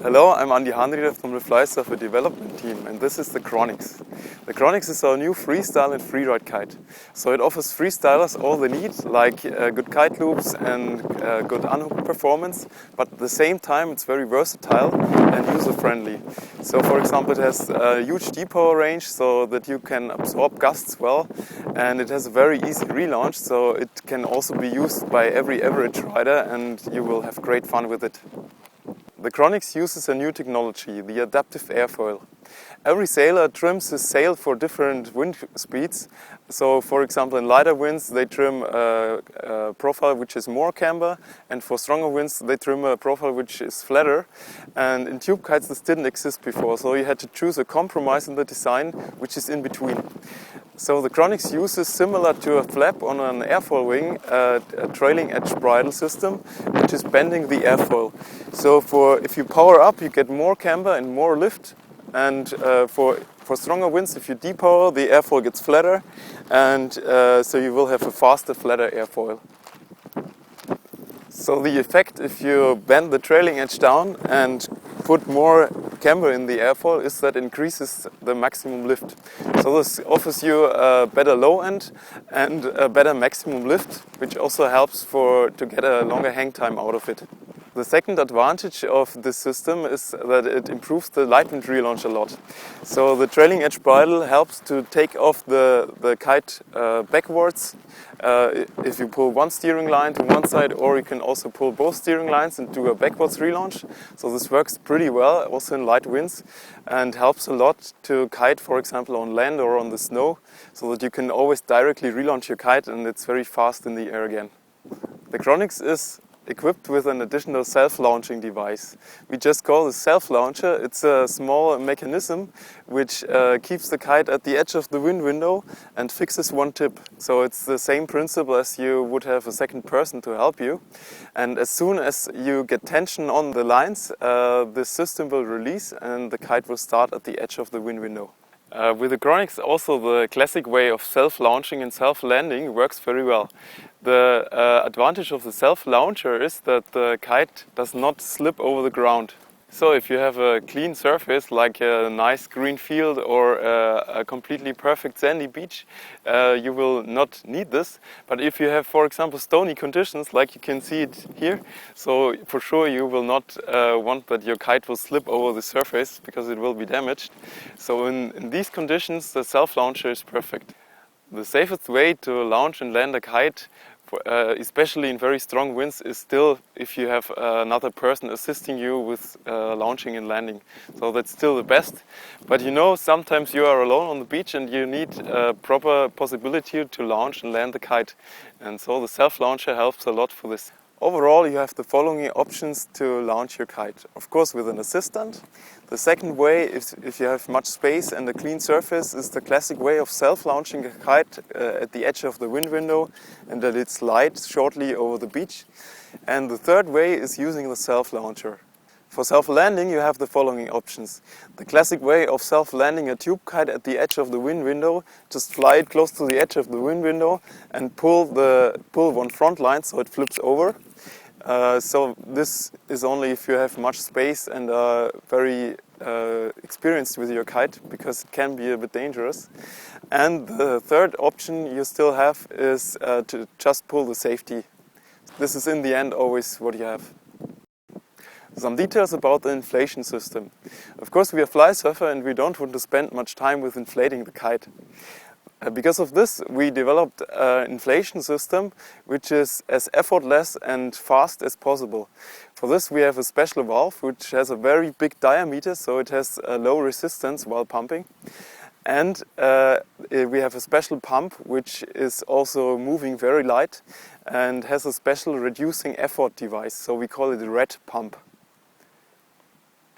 Hello, I'm Andreas Hanrieder from the Flysurfer development team, and this is the Cronix. The Cronix is our new freestyle and freeride kite. So it offers freestylers all they need, like good kite loops and good unhook performance, but at the same time it's very versatile and user-friendly. So for example, it has a huge D-power range so that you can absorb gusts well, and it has a very easy relaunch, so it can also be used by every average rider and you will have great fun with it. The Cronix uses a new technology, the adaptive airfoil. Every sailor trims his sail for different wind speeds. So for example, in lighter winds they trim a profile which is more camber, and for stronger winds they trim a profile which is flatter. And in tube kites this didn't exist before, so you had to choose a compromise in the design which is in between. So the Cronix uses, similar to a flap on an airfoil wing, a trailing edge bridle system which is bending the airfoil. So if you power up you get more camber and more lift, and for stronger winds, if you depower, the airfoil gets flatter, and so you will have a faster, flatter airfoil. So the effect, if you bend the trailing edge down and put more camber in the airfoil, is that increases the maximum lift. So this offers you a better low end and a better maximum lift, which also helps to get a longer hang time out of it. The second advantage of this system is that it improves the light wind relaunch a lot. So the trailing edge bridle helps to take off the kite backwards if you pull one steering line to one side, or you can also pull both steering lines and do a backwards relaunch. So this works pretty well also in light winds and helps a lot to kite, for example, on land or on the snow, so that you can always directly relaunch your kite and it's very fast in the air again. The Cronix is equipped with an additional self-launching device. We just call this self-launcher. It's a small mechanism which keeps the kite at the edge of the wind window and fixes one tip. So it's the same principle as you would have a second person to help you. And as soon as you get tension on the lines, the system will release and the kite will start at the edge of the wind window. With the Cronix, also the classic way of self-launching and self-landing works very well. The advantage of the self-launcher is that the kite does not slip over the ground. So if you have a clean surface, like a nice green field or a completely perfect sandy beach, you will not need this. But if you have, for example, stony conditions, like you can see it here, so for sure you will not want that your kite will slip over the surface because it will be damaged. So in these conditions, the self-launcher is perfect. The safest way to launch and land a kite, especially in very strong winds, is still if you have another person assisting you with launching and landing. So that's still the best. But you know, sometimes you are alone on the beach and you need a proper possibility to launch and land the kite. And so the self-launcher helps a lot for this. Overall, you have the following options to launch your kite. Of course, with an assistant. The second way, if you have much space and a clean surface, is the classic way of self-launching a kite at the edge of the wind window and that it slides shortly over the beach. And the third way is using the self-launcher. For self-landing, you have the following options. The classic way of self-landing a tube kite at the edge of the wind window, just fly it close to the edge of the wind window and pull one front line so it flips over. So this is only if you have much space and are very experienced with your kite, because it can be a bit dangerous. And the third option you still have is to just pull the safety. This is in the end always what you have. Some details about the inflation system. Of course, we are Flysurfer and we don't want to spend much time with inflating the kite. Because of this, we developed an inflation system which is as effortless and fast as possible. For this, we have a special valve which has a very big diameter, so it has a low resistance while pumping. And we have a special pump which is also moving very light and has a special reducing effort device, so we call it a red pump.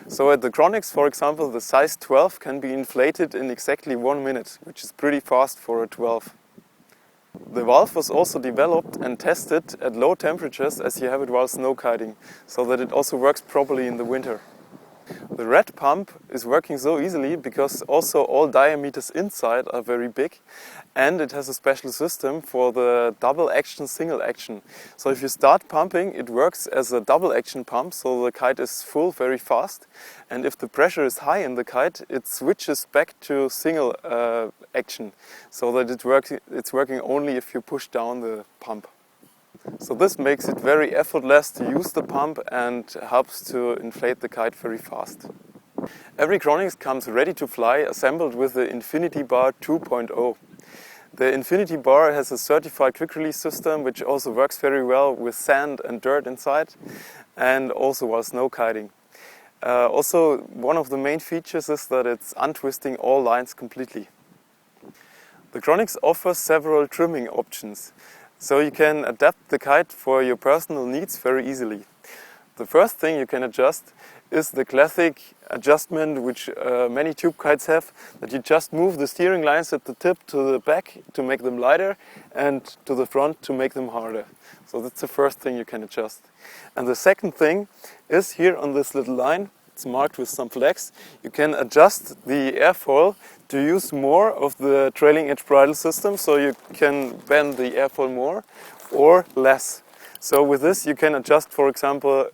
So at the Cronix, for example, the size 12 can be inflated in exactly 1 minute, which is pretty fast for a 12. The valve was also developed and tested at low temperatures as you have it while snow kiting, so that it also works properly in the winter. The red pump is working so easily because also all diameters inside are very big, and it has a special system for the double action, single action. So if you start pumping, it works as a double action pump, so the kite is full very fast, and if the pressure is high in the kite, it switches back to single action, so that it's working only if you push down the pump. So this makes it very effortless to use the pump and helps to inflate the kite very fast. Every Cronix comes ready to fly, assembled with the Infinity Bar 2.0. The Infinity Bar has a certified quick release system which also works very well with sand and dirt inside, and also while snow kiting. Also, one of the main features is that it's untwisting all lines completely. The Cronix offers several trimming options, so you can adapt the kite for your personal needs very easily. The first thing you can adjust is the classic adjustment which many tube kites have, that you just move the steering lines at the tip to the back to make them lighter and to the front to make them harder. So that's the first thing you can adjust. And the second thing is here on this little line, it's marked with some flags, you can adjust the airfoil to use more of the trailing edge bridle system, so you can bend the airfoil more or less. So with this you can adjust, for example,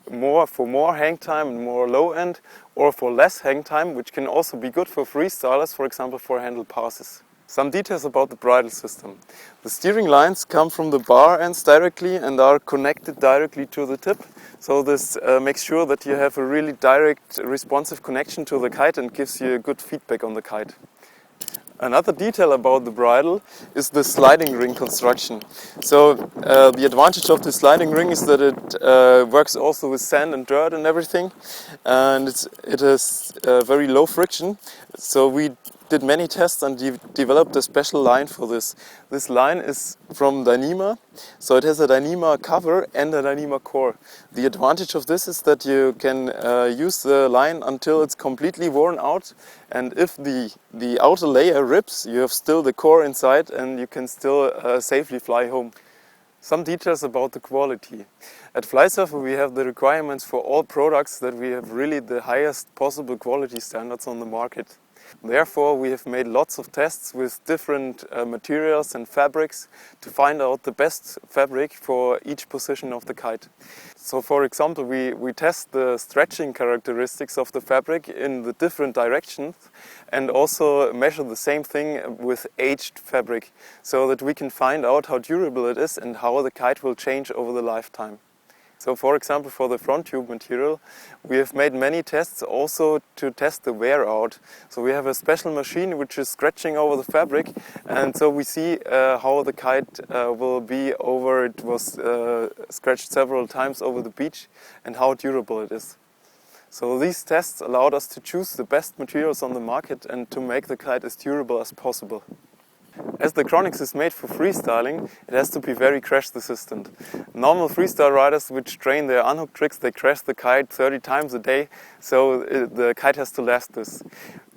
for more hang time and more low end, or for less hang time, which can also be good for freestylers, for example for handle passes. Some details about the bridle system. The steering lines come from the bar ends directly and are connected directly to the tip. So this makes sure that you have a really direct, responsive connection to the kite and gives you a good feedback on the kite. Another detail about the bridle is the sliding ring construction. So the advantage of the sliding ring is that it works also with sand and dirt and everything, and it has very low friction. So we did many tests and developed a special line for this. This line is from Dyneema, so it has a Dyneema cover and a Dyneema core. The advantage of this is that you can use the line until it's completely worn out, and if the outer layer rips, you have still the core inside and you can still safely fly home. Some details about the quality. At Flysurfer we have the requirements for all products that we have really the highest possible quality standards on the market. Therefore, we have made lots of tests with different materials and fabrics to find out the best fabric for each position of the kite. So for example, we test the stretching characteristics of the fabric in the different directions and also measure the same thing with aged fabric, so that we can find out how durable it is and how the kite will change over the lifetime. So for example, for the front tube material, we have made many tests also to test the wear out. So we have a special machine which is scratching over the fabric, and so we see how the kite will be over. It was scratched several times over the beach, and how durable it is. So these tests allowed us to choose the best materials on the market and to make the kite as durable as possible. As the Cronix is made for freestyling, it has to be very crash resistant. Normal freestyle riders which train their unhook tricks, they crash the kite 30 times a day, so the kite has to last this.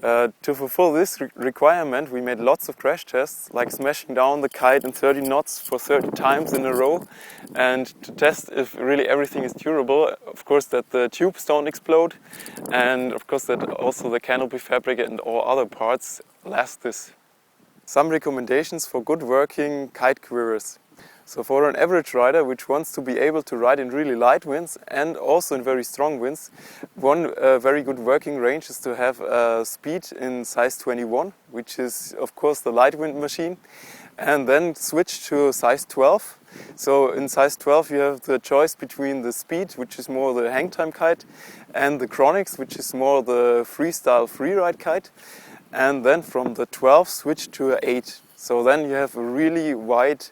To fulfill this requirement, we made lots of crash tests, like smashing down the kite in 30 knots for 30 times in a row, and to test if really everything is durable. Of course that the tubes don't explode, and of course that also the canopy fabric and all other parts last this. Some recommendations for good working kite quivers. So for an average rider which wants to be able to ride in really light winds and also in very strong winds, one very good working range is to have a speed in size 21, which is of course the light wind machine, and then switch to size 12. So in size 12 you have the choice between the speed, which is more the hang time kite, and the Cronix, which is more the freestyle freeride kite. And then from the 12 switch to 8. So then you have a really wide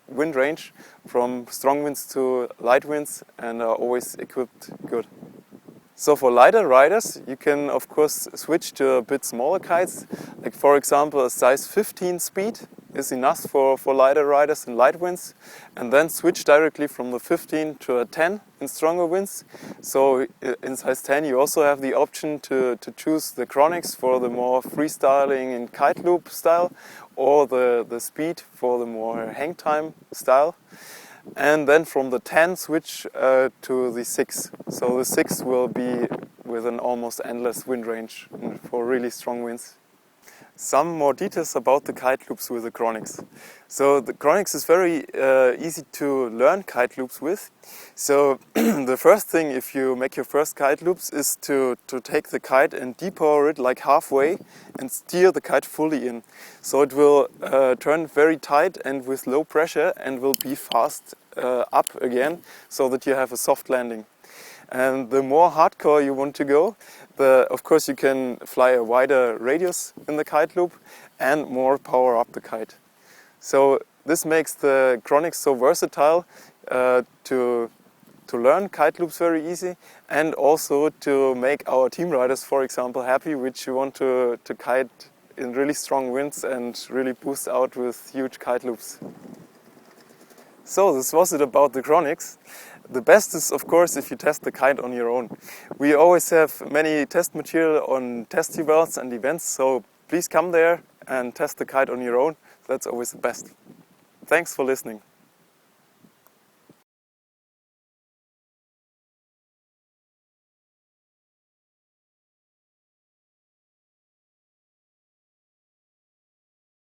wind range from strong winds to light winds, and are always equipped good. So for lighter riders you can of course switch to a bit smaller kites, like for example a size 15 speed is enough for lighter riders in light winds, and then switch directly from the 15 to a 10 in stronger winds. So in size 10 you also have the option to choose the Cronix for the more freestyling and kite loop style, or the speed for the more hang time style. And then from the 10 switch to the 6. So the 6 will with an almost endless wind range for really strong winds. Some more details about the kite loops with the Cronix. So the Cronix is very easy to learn kite loops with. So the first thing, if you make your first kite loops, is to take the kite and depower it like halfway and steer the kite fully in. So it will turn very tight and with low pressure and will be fast up again, so that you have a soft landing. And the more hardcore you want to go, of course you can fly a wider radius in the kite loop and more power up the kite. So this makes the Cronix so versatile to learn kite loops very easy, and also to make our team riders, for example, happy, which you want to kite in really strong winds and really boost out with huge kite loops. So this was it about the Cronix. The best is, of course, if you test the kite on your own. We always have many test material on test events and events, so please come there and test the kite on your own. That's always the best. Thanks for listening.